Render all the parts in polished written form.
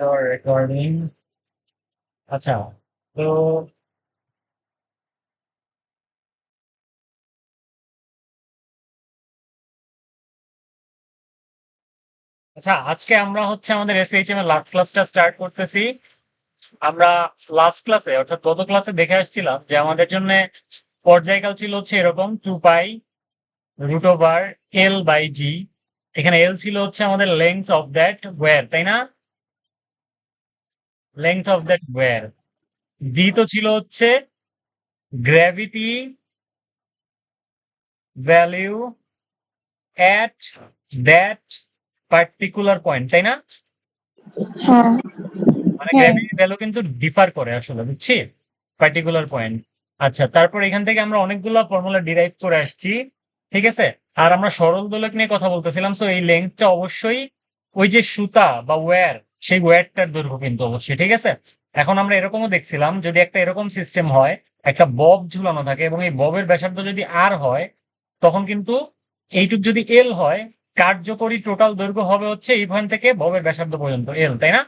Recording. আচ্ছা, তো আচ্ছা, আজকে আমরা হচ্ছে আমাদের এসএইচএম এর লাস্ট ক্লাসটা স্টার্ট করতেছি। আমরা লাস্ট ক্লাসে অর্থাৎ গত ক্লাসে দেখে আসছিলাম যে আমাদের জন্য পর্যায়কাল ছিল হচ্ছে এরকম 2 পাই √ওভার L/G। এখানে এল ছিল হচ্ছে আমাদের লেংথ অফ দ্যাট ওয়্যার, তাই না? Length of that wire. D তো ছিল হচ্ছে gravity value at that particular point, তাই না? হ্যাঁ মানে হ্যাঁ গ্র্যাভিটি ভ্যালু কিন্তু ডিফার করে আসলে, বুঝছি, পার্টিকুলার পয়েন্ট। আচ্ছা, তারপর এখান থেকে আমরা অনেকগুলো ফর্মুলা ডিরাইভ করে আসছি, ঠিক আছে। আর আমরা সরল দোলক নিয়ে কথা বলতেছিলাম, সো এই লেন্থটা অবশ্যই ওই যে সুতা বা ওয়্যার, সেই ওয়্যারটার দৈর্ঘ্য কিন্তু অবশ্যই, ঠিক আছে। এখন আমরা এরকমও দেখছিলাম, যদি একটা এরকম সিস্টেম হয়, একটা বব ঝুলানো থাকে এবং এই ববের ব্যাসার্ধ যদি আর হয়, তখন কিন্তু এইটুক যদি এল হয়, কার্যকরী টোটাল দৈর্ঘ্য হবে হচ্ছে এই পয়েন্ট থেকে ববের ব্যাসার্ধ পর্যন্ত এল, তাই না?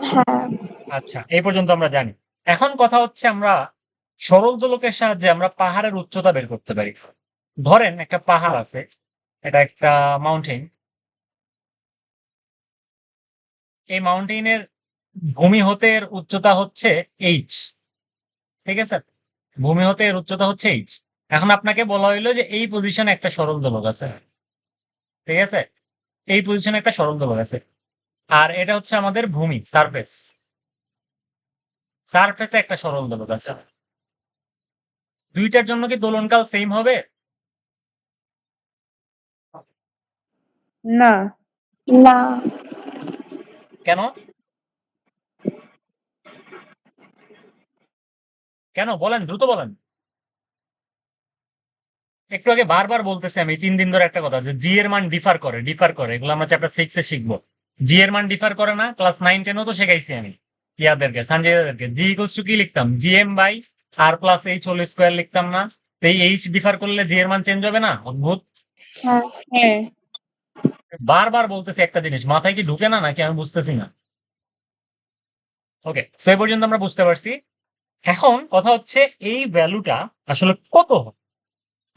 হ্যাঁ আচ্ছা, এই পর্যন্ত আমরা জানি। এখন কথা হচ্ছে আমরা সরল দোলকের সাহায্যে আমরা পাহাড়ের উচ্চতা বের করতে পারি। ধরেন একটা পাহাড় আছে, এটা একটা মাউন্টেন। এই মাউন্টেনের ভূমি হতে এর উচ্চতা হচ্ছে এইচ, ঠিক আছে। ভূমি হতে এর উচ্চতা হচ্ছে এইচ। এখন আপনাকে বলা হইলো যে এই পজিশনে একটা সরল দোলক আছে, ঠিক আছে। এই পজিশনে একটা সরল দোলক আছে, আর এটা হচ্ছে আমাদের ভূমি, সারফেস। সারফেসে একটা সরল দোলক আছে। দুইটার জন্য কি দোলনকাল সেম হবে? না না কেন? কেন বলেন, দ্রুত বলেন। একটু আগে বারবার বলতেছি আমি 3 দিন ধরে একটা কথা, যে জি এর মান ডিফার করে, এগুলো আমরা চ্যাপ্টার 6-এ শিখবো। জি এর মান ডিফার করে না, ক্লাস 9-10-ও তো শেখাইছি আমি ইয়াদেরকে, সঞ্জয়দেরকে। জি ইকুয়ালস টু কি লিখতাম? GM/R+H² লিখতাম না? তো এই এইচ ডিফার করলে জি এর মান চেঞ্জ হবে না? অদ্ভুত। হ্যাঁ হ্যাঁ বারবার বলতেছি একটা জিনিস, মাথায় কি ঢুকে না নাকি আমি বুঝতেছি না। ওকে, সেই পর্যন্ত আমরা বুঝতে পারছি। এখন কথা হচ্ছে এই ভ্যালুটা আসলে কত হয়?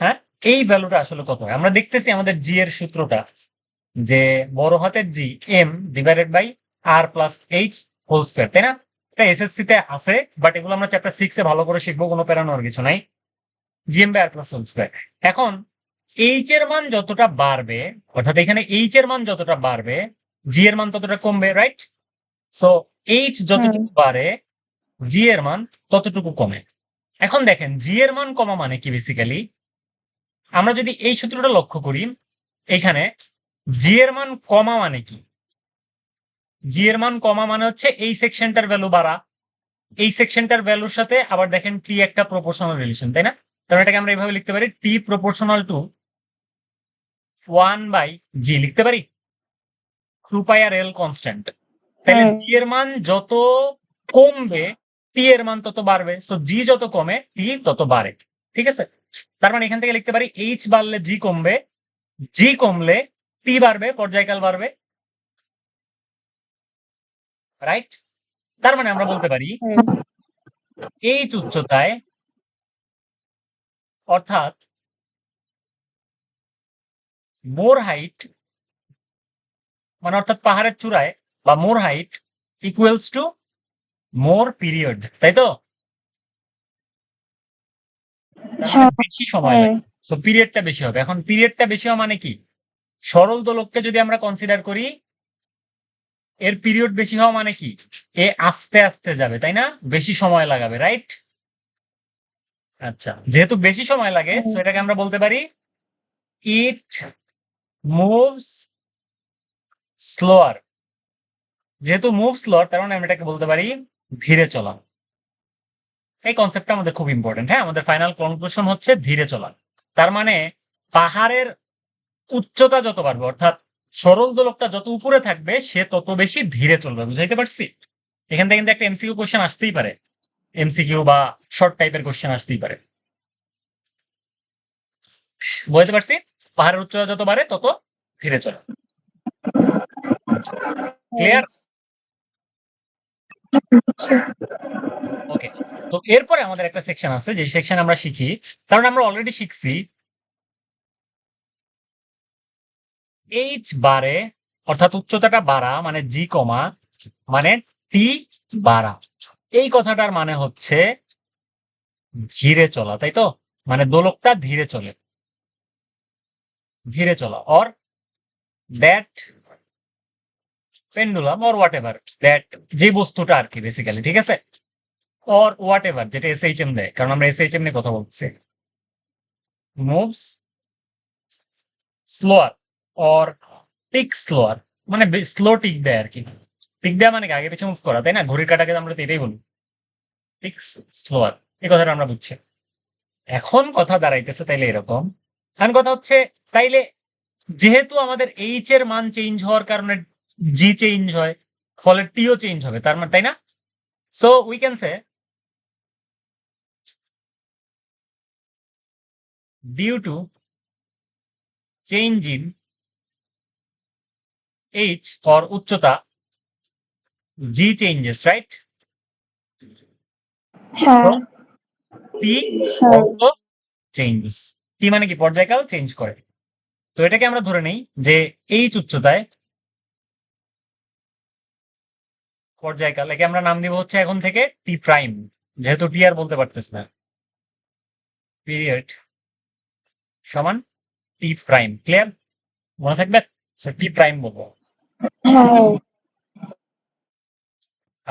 হ্যাঁ, এই ভ্যালুটা আসলে কত হয়? আমরা দেখতেছি আমাদের জি এর সূত্রটা, যে বড় হাতের জি M/R+H², তাই না? এটা এসএসসি তে আছে, বাট এগুলো আমরা চ্যাপ্টার 6-এ ভালো করে শিখবো, কোনো প্যারানোর কিছু নাই। GM/R+হোল স্কয়ার। এখন এইচ এর মান যতটা বাড়বে, অর্থাৎ এখানে এইচ এর মান যতটা বাড়বে, জি এর মান ততটা কমবে, রাইট? সো এইচ হ্যাঁ যতটুকু বাড়ে, জি এর মান ততটুকু কমে। এখন দেখেন, জি এর মান কমা মানে কি বেসিক্যালি? আমরা যদি এই সূত্রটা লক্ষ্য করি, এখানে জি এর মান কমা মানে কি? জি এর মান কমা মানে হচ্ছে এই সেকশনটার ভ্যালু বাড়া। এই সেকশনটার ভ্যালুর সাথে আবার দেখেন টি একটা প্রপোর্শনাল রিলেশন, তাই না? তাহলে এটাকে আমরা এইভাবে লিখতে পারি, টি প্রপোর্শনাল টু 1/জি লিখতে পারি। 2 পাই আর এল কনস্ট্যান্ট। তাহলে হ্যাঁ জি এর মান যত কমবে, টি এর মান তত বাড়বে। সো জি যত কমে, টি তত বাড়ে, ঠিক আছে। তার মানে এখান থেকে লিখতে পারি এইচ বাড়লে জি কমবে, জি কমলে টি বাড়বে, পর্যায়কাল বাড়বে, রাইট? তার মানে আমরা বলতে পারি হ্যাঁ এইচ উচ্চতায়, অর্থাৎ মোর হাইট, মানে অর্থাৎ পাহাড়ের চূড়ায় বা more height equals to more period, তাই তো? তার মানে হ্যাঁ বেশি সময় হ্যাঁ লাগে, সো পিরিয়ডটা বেশি হবে। এখন পিরিয়ডটা বেশি হওয়া মানে কি? সরল দোলককে যদি আমরা কনসিডার করি, এর পিরিয়ড বেশি হওয়া মানে কি? এ আস্তে আস্তে যাবে, তাই না? বেশি সময় লাগাবে, রাইট? আচ্ছা, যেহেতু বেশি সময় লাগে, তো এটাকে আমরা বলতে পারি ইট মুভস স্লোয়ার। যেহেতু মুভ স্লোয়ার, তার মানে আমরা এটাকে বলতে পারি ধীরে চলা। এই কনসেপ্টটা আমাদের খুব ইম্পর্টেন্ট। হ্যাঁ, আমাদের ফাইনাল কনক্লুশন হচ্ছে ধীরে চলা। তার মানে পাহাড়ের উচ্চতা যত বাড়বে, অর্থাৎ সরল দোলকটা যত উপরে থাকবে, সে তত বেশি ধীরে চলবে। বুঝাইতে পারছি? এখান থেকে কিন্তু একটা এমসিকিউ কোশ্চেন আসতেই পারে, এমসিকিউ বা শর্ট টাইপের কোশ্চেন আসতেই পারে। বুঝতে পারছি? পাহাড়ের উচ্চতা যত বাড়ে তত ধীরে চলে। ক্লিয়ার? আচ্ছা। ওকে, তো এরপরে আমাদের একটা সেকশন আছে যে সেকশন আমরা শিখি, কারণ আমরা অলরেডি শিখছি এইচ বারে অর্থাৎ উচ্চতাটা বাড়া মানে জি কমা মানে টি বাড়া। এই কথাটার মানে হচ্ছে ধীরে চলা, তাই তো? মানে দোলকটা ধীরে চলে, ধীরে চলা। Or that pendulum or what ever that, যে বস্তুটা আর কি বেসিক্যালি, ঠিক আছে? অর হোয়াট এভার, যেটা এসএইচএম দেয়, কারণ আমরা এসএইচএম নিয়ে কথা বলছি, moves slower or tick slower, মানে স্লো টিক দেয় আর কি। টিক দেয়া মানে কি আগে পিছিয়ে মুভ করা, তাই না? ঘড়ির কাটাকে তো আমরা তো এটাই বলি, টিক স্লোয়ার। এই কথাটা আমরা বুঝছি। এখন কথা দাঁড়াইতেছে তাইলে এরকম, এখন কথা হচ্ছে তাইলে যেহেতু আমাদের এইচ এর মান চেঞ্জ হওয়ার কারণে জি চেঞ্জ হয়, ফলে টিও চেঞ্জ হবে, তার মানে, তাই না? So we can say due to change in H or উচ্চতা, জি চেঞ্জেস, রাইট? হ্যাঁ, টি হ্যাঁ, অলসো চেঞ্জেস। টি মানে কি পর্যায়কাল চেঞ্জ করে। তো এটাকে আমরা ধরে নেই যে এইচ উচ্চতায় পর্যায়কাল, একে আমরা নাম দিব হচ্ছে এখন থেকে টি প্রাইম, যেহেতু টি আর বলতে পারতেছ না, পিরিয়ড সমান টি প্রাইম। ক্লিয়ার? মনে থাকবে, টি প্রাইম বলবো। হ্যাঁ,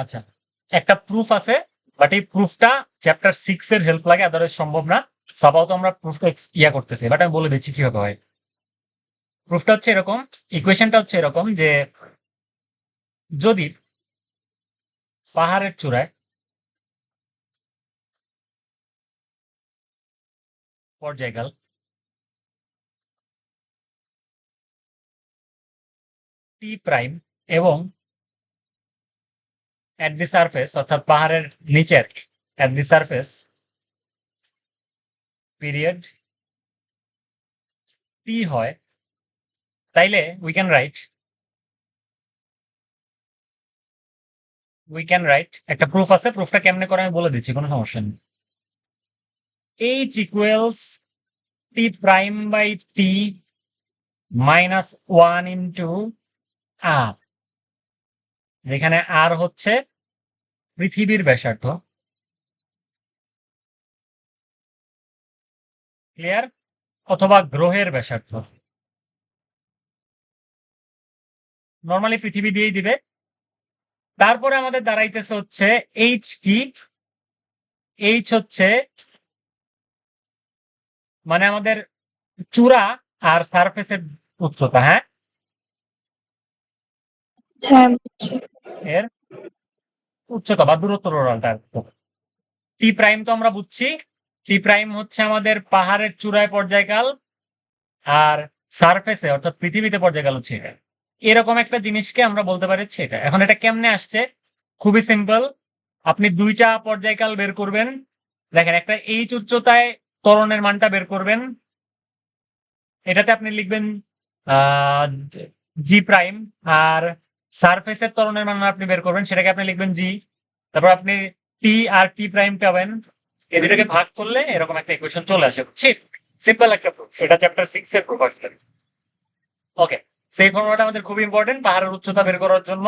আচ্ছা, একটা প্রুফ আছে, বাট এই প্রুফটা চ্যাপ্টার 6 এর হেল্প লাগে, আদারওয়াইজ সম্ভব না। সাপাও তো আমরা প্রুফটা ইয়া করতেছি, বাট আমি বলে দিচ্ছি কিভাবে হয়। প্রুফটা হচ্ছে এরকম, ইকুয়েশনটা হচ্ছে এরকম যে যদি পাহাড়ের চূড়ায় পর্যায়কাল টি প্রাইম এবং অ্যাট দি সারফেস অর্থাৎ পাহাড়ের নিচের অ্যাট দি সারফেস পিরিয়ড টি হয়, তাইলে উই ক্যান রাইট একটা প্রুফ আছে। প্রুফটা কেমনে করে আমি বলে দিচ্ছি, কোনো সমস্যা নেই। H equals T prime by T minus 1 into R, যেখানে আর হচ্ছে পৃথিবীর ব্যাসার্ধ। ক্লিয়ার? অথবা গ্রহের ব্যাসার্ধ, নর্মালি পৃথিবী দিয়েই দিবে। তারপরে আমাদের দাঁড়াইতেছে হচ্ছে এইচ কি, এইচ হচ্ছে মানে আমাদের চূড়া আর সারফেসের উচ্চতা, হ্যাঁ, হ্যাঁ, বুঝছি। এর উচ্চতা বা দূরত্ব টোটালটা। টি প্রাইম তো আমরা বুঝছি, টি প্রাইম হচ্ছে আমাদের পাহাড়ের চূড়ায় পর্যায়কাল, আর সারফেসে অর্থাৎ পৃথিবীতে পর্যায়কাল হচ্ছে এটা। এরকম একটা জিনিসকে আমরা বলতে পারি এটা। এখন এটা কেমনে আসছে? খুবই সিম্পল, আপনি দুইটা পর্যায়কাল বের করবেন। দেখেন, একটা এইচ উচ্চতায় ত্বরণের মানটা বের করবেন, এটাতে আপনি লিখবেন জি প্রাইম, আর সারফেসের ত্বরণের মান আপনি বের করবেন, সেটাকে আপনি লিখবেন জি। তারপর আপনি টি আর টি প্রাইম পাবেন, এই দুটাকে ভাগ করলে এরকম একটা ইকুয়েশন চলে আসে। বুঝছি? সিম্পল একটা প্রুফ, এটা চ্যাপ্টার 6 এর প্রুফ আসলে। ওকে, সেই ফর্মুলাটা আমাদের খুব ইম্পর্টেন্ট পাহাড়ের উচ্চতা বের করার জন্য।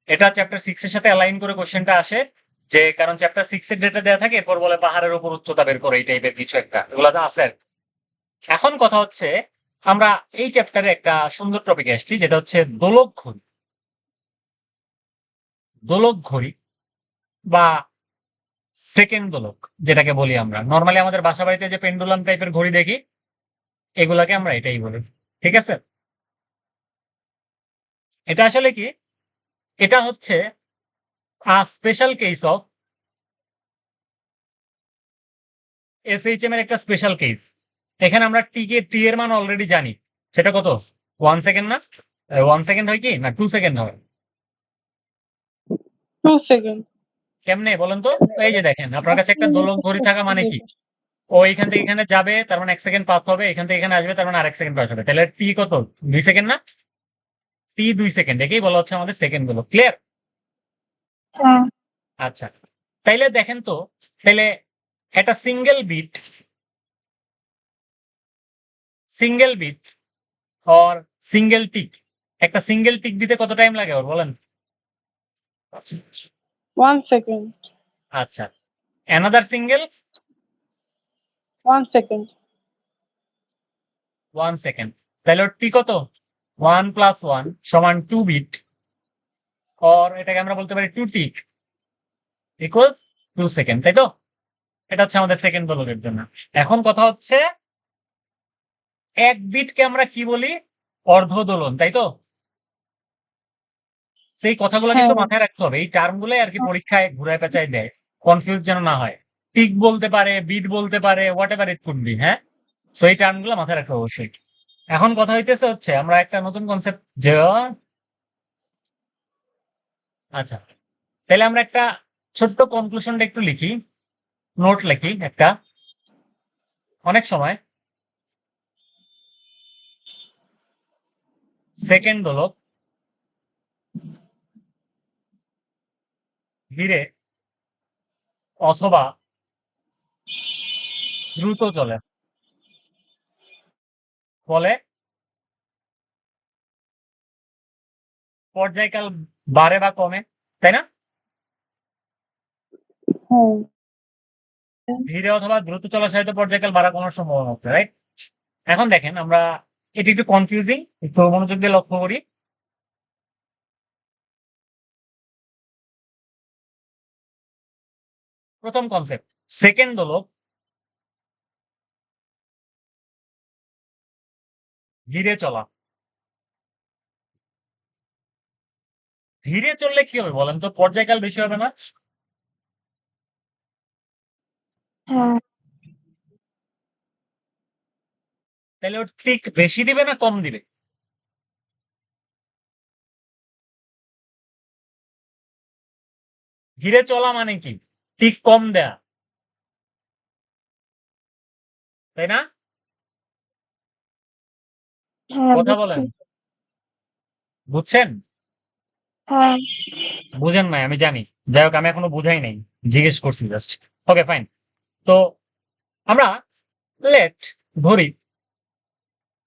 এটা চ্যাপ্টার 6 এর সাথে অ্যালাইন করে কোশ্চেনটা আসে, যে কারণ চ্যাপ্টার 6 এর ডেটা দেওয়া থাকে, এরপর বলে পাহাড়ের উপর উচ্চতা বের করে, এই টাইপের কিছু একটা, এগুলো তো আছে। এখন কথা হচ্ছে আমরা এই চ্যাপ্টারে একটা সুন্দর টপিকে আসছি, যেটা হচ্ছে দোলক ঘড়ি। দোলক ঘড়ি বা সেকেন্ড দোলক, যেটাকে বলি আমরা নর্মালি আমাদের বাসা বাড়িতে যে পেন্ডুলাম টাইপের ঘড়ি দেখি, এগুলাকে আমরা এটাই বলি। ঠিক আছে? এটা আসলে কি, এটা হচ্ছে স্পেশাল কেস অফ এসএইচএম এর একটা স্পেশাল কেস। এখানে আমরা টি এর মান অলরেডি জানি, সেটা কত? 1 সেকেন্ড না? 1 সেকেন্ড হয় কি না 2 সেকেন্ড হয়? 2 সেকেন্ড। কেমনে বলেন তো? এই যে দেখেন, আপনার কাছে একটা দোলক ঘড়ি থাকা মানে কি, ও এখান থেকে এখানে যাবে, তার মানে 1 সেকেন্ড পাস হবে, এখান থেকে এখানে আসবে, তার মানে আরেক সেকেন্ড পাস হবে, তাহলে টি কত? 2 সেকেন্ড না? টি 2 সেকেন্ড, একেই বলা হচ্ছে আমাদের সেকেন্ড দোলক। ক্লিয়ার? হ্যাঁ আচ্ছা, তাইলে দেখেন তো, তাইলে একটা single beat or single tick, একটা সিঙ্গেল টিক দিতে কত টাইম লাগে ওর বলেন? 1 second. আচ্ছা, অ্যানাদার সিঙ্গেল 1 second. 1 সেকেন্ড, তাহলে ওর টি কত? 1 প্লাস 1 সমান 2 বিট, অর এটাকে আমরা বলতে পারি 2 টিক ইকুয়ালস 2 সেকেন্ড, তাই তো? এটা হচ্ছে আমাদের সেকেন্ড দোলকের জন্য। এখন কথা হচ্ছে, এক বিটকে আমরা কি বলি? অর্ধ দোলন, তাই তো? সেই কথাগুলো কিন্তু হ্যাঁ। মাথায় রাখতে হবে, এই টার্মগুলোই আর কি পরীক্ষায় ঘুরায় পেঁচায় দেয়, কনফিউজ যেন না হয়। টিক বলতে পারে, বিট বলতে পারে, what ever it could be. হ্যাঁ, সো এই টার্মগুলো মাথায় রাখতে হবে অবশ্যই। এখন কথা হইতেছে হচ্ছে আমরা একটা নতুন কনসেপ্ট যে, আচ্ছা, তাহলে আমরা একটা ছোট্ট কনক্লুশনটা একটু লিখি, নোট লিখি একটা। অনেক সময় সেকেন্ড দোলক ধীরে অথবা দ্রুত চলে, ফলে পর্যায়কাল বাড়ে বা কমে, তাই না? হ্যাঁ। ধীরে অথবা দ্রুত চলার সাথে পর্যায়কাল বাড়া কমার সম্ভাবনা আছে, রাইট? এখন দেখেন, আমরা এটি একটু কনফিউজিং, একটু মনোযোগ দিয়ে লক্ষ্য করি। প্রথম কনসেপ্ট, সেকেন্ড দোলক ধীরে চলা। ধীরে চললে কি হবে বলেন তো? পর্যায়কাল বেশি হবে না? হ্যাঁ তাহলে ওর টিক বেশি দিবে না কম দিবে? ধীরে চলা মানে কি? টিক কম দেয়া, তাই না? হ্যাঁ কথা বুঝছি। বলেন, বুঝছেন? হ্যাঁ বুঝেন নাই আমি জানি, যাই হোক আমি এখনো বুঝাই নাই, জিজ্ঞেস করছি জাস্ট। Okay fine. তো আমরা লেট ধরি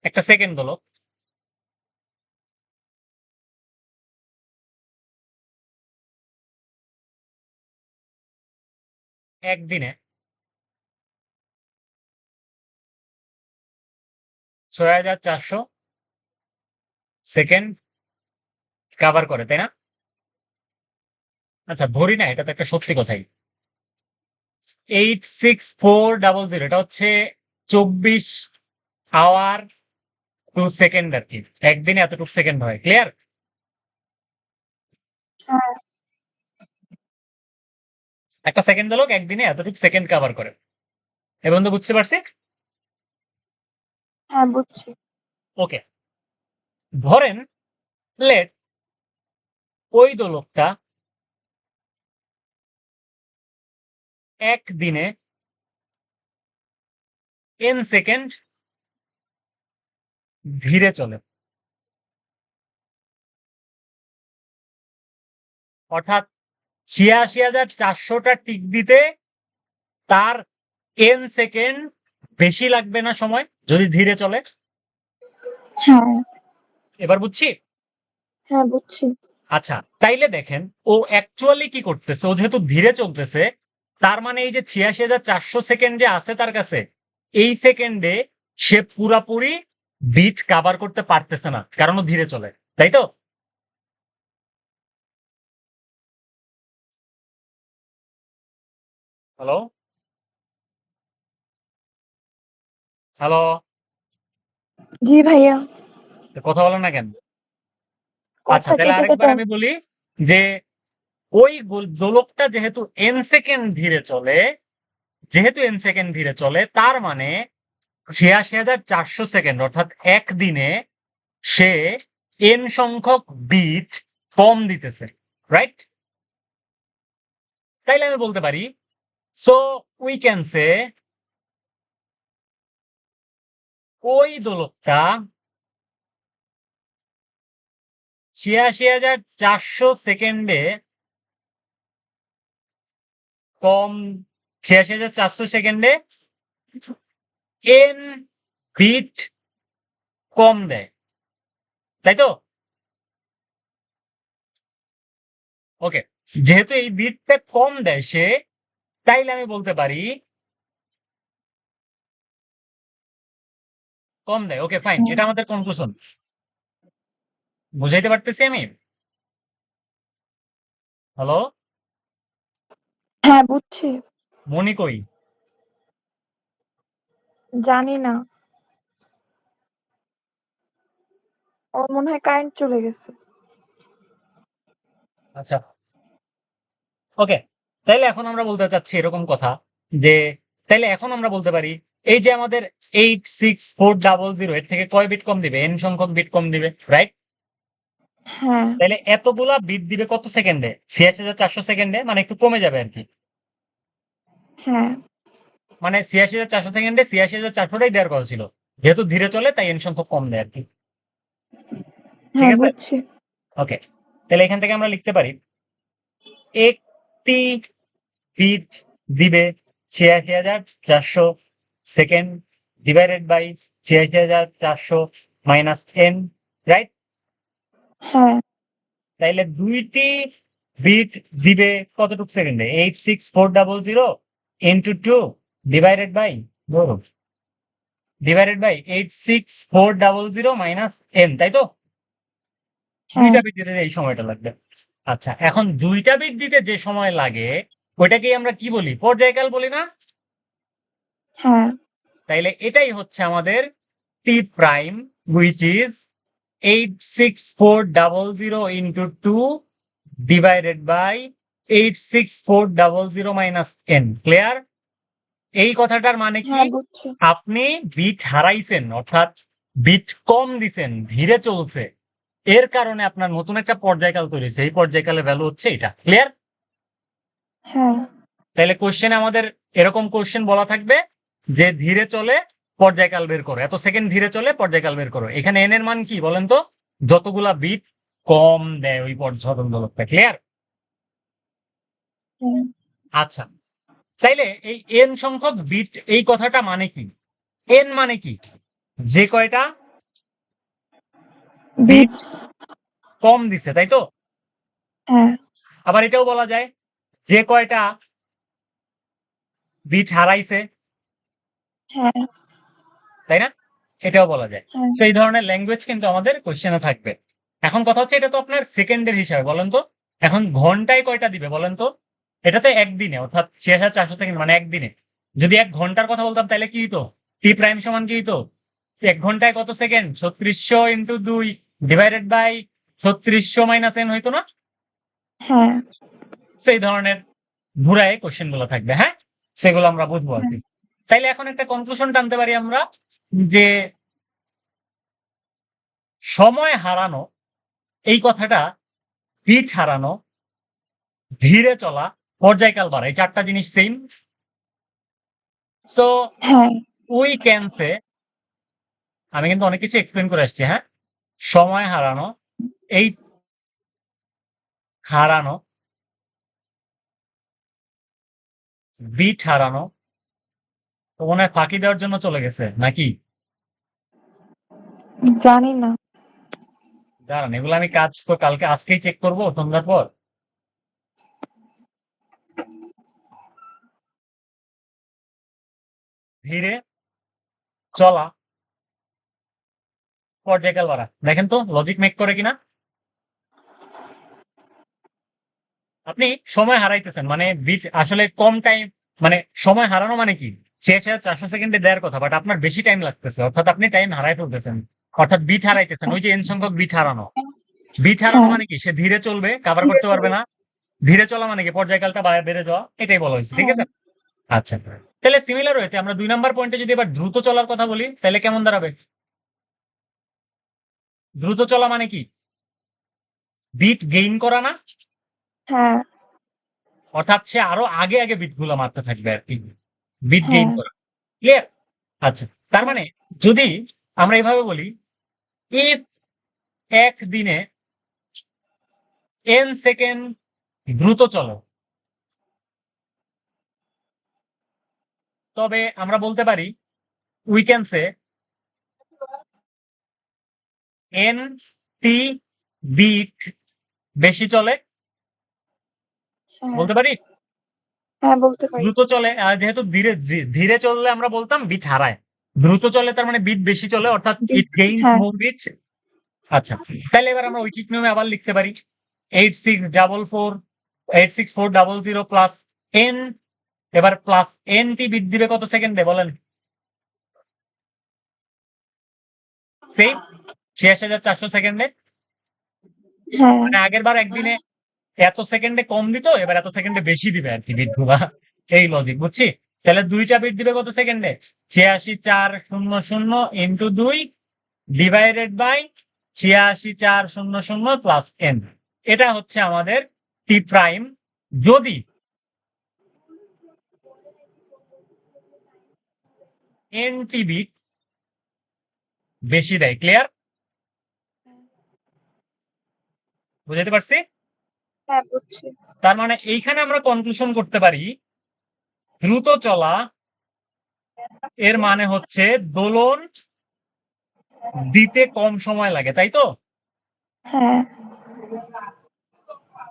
একটা সেকেন্ড দোলক একদিনে 6400 সেকেন্ড কভার করে, তাই না? আচ্ছা ধরি না, এটা তো একটা সত্যি কথাই। 86400, এটা হচ্ছে 24 আওয়ার 2 সেকেন্ড আর কি, একদিনে এতটুকু সেকেন্ড হয়। ক্লিয়ার? হ্যাঁ একটা সেকেন্ড দোলক একদিনে এতটুকু সেকেন্ড কভার করে। এ বন্ধু বুঝতে পারছি? হ্যাঁ বুঝছি। ওকে, ধরেন লেট ওই দোলকটা একদিনে n সেকেন্ড ধীরে চলে, অর্থাৎ ৮৬,৪০০টা টিক দিতে তার n সেকেন্ড বেশি লাগবে না সময়, যদি ধীরে চলে। হ্যাঁ এবার বুঝছি? হ্যাঁ বুঝছি। আচ্ছা, তাইলে দেখেন ও অ্যাকচুয়ালি কি করতেছে, ও যেহেতু ধীরে চলতেছে, তার মানে এই যে ৮৬,৪০০ সেকেন্ড যে আছে তার কাছে, এই সেকেন্ডে সে পুরাপুরি বিট কাভার করতে পারতেছে না, কারণ ও ধীরে চলে, তাই তো? হ্যালো, হ্যালো, জি ভাইয়া। কথা বলেন না কেন? আচ্ছা, কথা তাহলে কেটে আরেকবার কেটে আমি বলি যে ওই দোলকটা যেহেতু n সেকেন্ড ধীরে চলে, যেহেতু n সেকেন্ড ধীরে চলে, তার মানে ৮৬,৪০০ সেকেন্ড অর্থাৎ একদিনে সে n সংখ্যক বিট কম দিতেছে, রাইট? তাইলে আমি বলতে পারি, সো উই ক্যান সে ওই দোলকটা ৮৬,৪০০ সেকেন্ডে কম ৮৬,৪০০ সেকেন্ডে এন বিট কম দেয়, তাই তো? ওকে, যেহেতু এই বিটটা কম দেয় সে, তাইলে আমি বলতে পারি কম দেয়। ওকে ফাইন, এটা আমাদের কনক্লুশন। বুঝাইতে পারতেছি আমি? হ্যালো, হ্যাঁ বুঝছি। মনি কই? জানি না, ওর মনে হয় কারেন্ট চলে গেছে। আচ্ছা, ওকে, তাইলে এখন আমরা বলতে চাচ্ছি এরকম কথা যে, তাইলে এখন আমরা বলতে পারি এই যে আমাদের 86400 এর থেকে কয় বিট কম দিবে? এন সংখ্যক বিট কম দিবে, রাইট? হ্যাঁ তাহলে এতগুলা বিট দিবে কত সেকেন্ডে? ৮৬,৪০০ সেকেন্ডে, মানে একটু কমে যাবে আর কি। হ্যাঁ মানে ৮৬,৪০০ সেকেন্ডে ৮৬,৪০০টাই দেওয়ার কথা ছিল, যেহেতু ধীরে চলে তাই এন সংখ্যক কম দেয় আর কি। ঠিক হ্যাঁ আছে, বুঝছি। ওকে, তাহলে এখান থেকে আমরা লিখতে পারি একটি বিট দিবে ৮৬,৪০০ সেকেন্ড ডিভাইডেড বাই ৮৬,৪০০ মাইনাস এন, রাইট? হ্যাঁ তাইলে দুইটি বিট দিবে কতটুকু সেকেন্ডে? 86400 into 2 divided by 86400 minus N, তাই তো? হ্যাঁ দুইটা বিট দিতে এই সময়টা লাগবে। আচ্ছা, এখন দুইটা বিট দিতে যে সময় লাগে ওইটাকেই আমরা কি বলি? পর্যায়কাল বলি না? হ্যাঁ তাইলে এটাই হচ্ছে আমাদের টি prime, which is 86400 into 2 divided by 86400 minus N. Clear? এই কথাটার মানে কি? হ্যাঁ বুঝছি। আপনি বিট হারাইছেন, অর্থাৎ বিট কম দিছেন, ধীরে চলছে, এর কারণে আপনার নতুন একটা পর্যায়কাল তৈরি হয়েছে, এই পর্যায়কালের ভ্যালু হচ্ছে এটা। ক্লিয়ার? হ্যাঁ তাহলে কোশ্চেনে আমাদের এরকম কোশ্চেন বলা থাকবে যে ধীরে চলে পর্যায়কাল বের করো, এত সেকেন্ড ধীরে চলে পর্যায়কাল বের করো। এখানে এন এর মান কি বলেন তো? যতগুলা বিট কম দেয় ওই পর্যটন দোলকটা। ক্লিয়ার? হ্যাঁ আচ্ছা, তাইলে এই এন সংখ্যক বিট এই কথাটা মানে কি? এন মানে কি? যে কয়টা বিট বিট। কম দিছে, তাই তো? হ্যাঁ আবার এটাও বলা যায় যে কয়টা বিট হারাইছে, হ্যাঁ তাই না? এটাও বলা যায়। হ্যাঁ সেই ধরনের ল্যাঙ্গুয়েজ কিন্তু আমাদের কোশ্চেনে থাকবে। এখন কথা হচ্ছে এটা তো আপনার সেকেন্ডের হিসাবে, বলেন তো এখন ঘন্টায় কয়টা দিবে বলেন তো? এটা তো একদিনে, অর্থাৎ ৬,৪০০ সেকেন্ড মানে একদিনে। যদি ১ ঘন্টার কথা বলতাম তাহলে কি হতো? টি প্রাইম সমান কি হতো? ১ ঘন্টায় কত সেকেন্ড? ৩৬০০ into ২ divided by ৩৬০০ minus N হইতো না? হ্যাঁ সেই ধরনের ঘুরায় কোশ্চেন গুলো থাকবে, হ্যাঁ, সেগুলো আমরা বুঝবো আর হ্যাঁ কি। তাইলে এখন একটা কনক্লুশন টানতে পারি আমরা যে সময় হারানো এই কথাটা, পিঠ হারানো, ধীরে চলা, পর্যায়কাল বাড়া, এই ৪টা জিনিস সেম। সো হ্যাঁ উই ক্যান সে, আমি কিন্তু অনেক কিছু এক্সপ্লেন করে আসছি, হ্যাঁ, সময় হারানো, এই হারানো, বিট হারানো, তো মনে হয় ফাঁকি দেওয়ার জন্য চলে গেছে নাকি? জানি না। দাঁড়ান, এগুলো আমি কাজ তো কালকে আজকেই চেক করবো সন্ধ্যার পর। ধীরে চলা, পর্যায়কাল বাড়া, দেখেন তো লজিক মেক করে কিনা। আপনি সময় হারাইতেছেন, মানে বিট আসলে কম টাইম, মানে সময় হারানো মানে কি? ৬,৪০০ সেকেন্ডে দেওয়ার কথা, বাট আপনার বেশি টাইম লাগতেছে, অর্থাৎ আপনি টাইম হারাই ফেলতেছেন, অর্থাৎ বিট হারাইতেছেন। ওই যে এন সংখ্যক বিট হারানো, বিট হারানো হ্যাঁ মানে কি? সে ধীরে চলবে, কাভার ধীরে করতে পারবে চলে। না। ধীরে চলা মানে কি? পর্যায়কালটা বেড়ে যাওয়া, এটাই বলা হয়েছে। ঠিক হ্যাঁ আছে, আচ্ছা, তাহলে সিমিলার হয়েছে আমরা ২ নম্বর পয়েন্টে যদি এবার দ্রুত চলার কথা বলি তাহলে কেমন দাঁড়াবে? দ্রুত চলা মানে কি? বিট গেইন করা না? হ্যাঁ অর্থাৎ সে আরো আগে আগে বিট গুলো মারতে থাকবে আর কি, বিট গেইন হ্যাঁ করা। ক্লিয়ার? আচ্ছা, তার হ্যাঁ মানে যদি আমরা এভাবে বলি, if একদিনে n সেকেন্ড দ্রুত চলো, তবে আমরা বলতে পারি we can say n t beat বেশি চলে, হ্যাঁ বলতে পারি হ্যাঁ বলতে পারি। দ্রুত চলে। আর যেহেতু ধীরে ধীরে চললে আমরা বলতাম বিট হারায়, দ্রুত চলে তার মানে বিট বেশি চলে, অর্থাৎ ইট গেইনস হ্যাঁ মোর বিট। আচ্ছা, তাহলে এবার আমরা ঐকিক নিয়মে আবার লিখতে পারি 8644 প্লাস n, এবার প্লাস n টি বিট দিবে কত সেকেন্ডে বলেন? সেম ৮৬,৪০০ সেকেন্ডে। হ্যাঁ মানে আগের বার একদিনে এত সেকেন্ডে কম দিত, এবার এত সেকেন্ডে বেশি দিবে আর কি বিট গুলা, এই লজিক বুঝছি। তাহলে দুইটা বিট দিবে কত সেকেন্ডে? ৮৬,৪০০ ইন্টু 2 ডিভাইডেড বাই ৮৬,৪০০ প্লাস n। এটা হচ্ছে আমাদের টি প্রাইম যদি n টি বিট বেশি দেয়। ক্লিয়ার? বুঝাতে পারছি? হ্যাঁ বুঝছি। তার মানে এইখানে আমরা কনক্লুশন করতে পারি দ্রুত চলা এর মানে হচ্ছে দোলন দিতে কম সময় লাগে, তাই তো? হ্যাঁ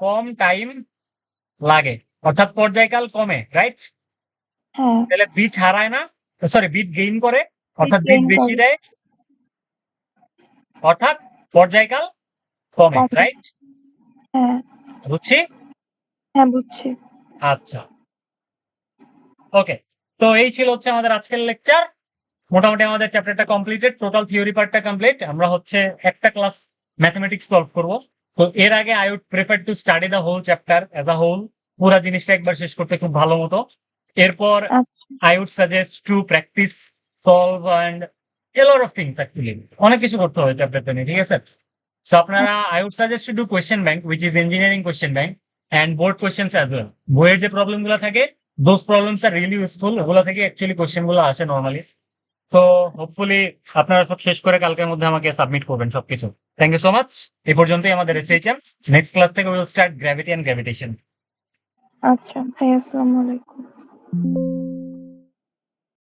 কম টাইম লাগে, অর্থাৎ পর্যায়কাল কমে, রাইট? হ্যাঁ তাহলে বিট হারায় না, সরি বিট গেইন করে, অর্থাৎ বিট gain বেশি করে। দেয়, অর্থাৎ পর্যায়কাল কমে, কম। রাইট? হ্যাঁ বুঝছি? হ্যাঁ বুঝছি। আচ্ছা, ওকে। তো এই ছিল হচ্ছে আমাদের আজকের লেকচার। মোটামুটি আমাদের চ্যাপ্টারটা কমপ্লিটেড, টোটাল থিওরি পার্টটা কমপ্লিট। আমরা হচ্ছে একটা ক্লাস ম্যাথমেটিক্স সলভ করব। তো এর আগে I would prefer to study the whole chapter as a whole, পুরো জিনিসটা একবার শেষ করতে খুব ভালো মতো। এরপর আচ্ছা I would suggest to practice, solve and a lot of things actually. অনেক কিছু করতে হবে চ্যাপ্টারটা নিয়ে, ঠিক আছে? সো আপনারা I would suggest to do question bank, which is engineering question bank and board questions as well. বইয়ের যে প্রবলেম গুলো থাকে, those problems are really useful. ওগুলো থেকে অ্যাকচুয়ালি কোশ্চেন গুলো আসে নর্মালি। তো হোপফুলি আপনারা সব শেষ করে কালকের মধ্যে আমাকে সাবমিট করবেন সবকিছু। Thank you so much. এই পর্যন্তই আমাদের SHM। নেক্সট ক্লাস থেকে will start gravity and gravitation. আচ্ছা ভাই, আসসালামু আলাইকুম।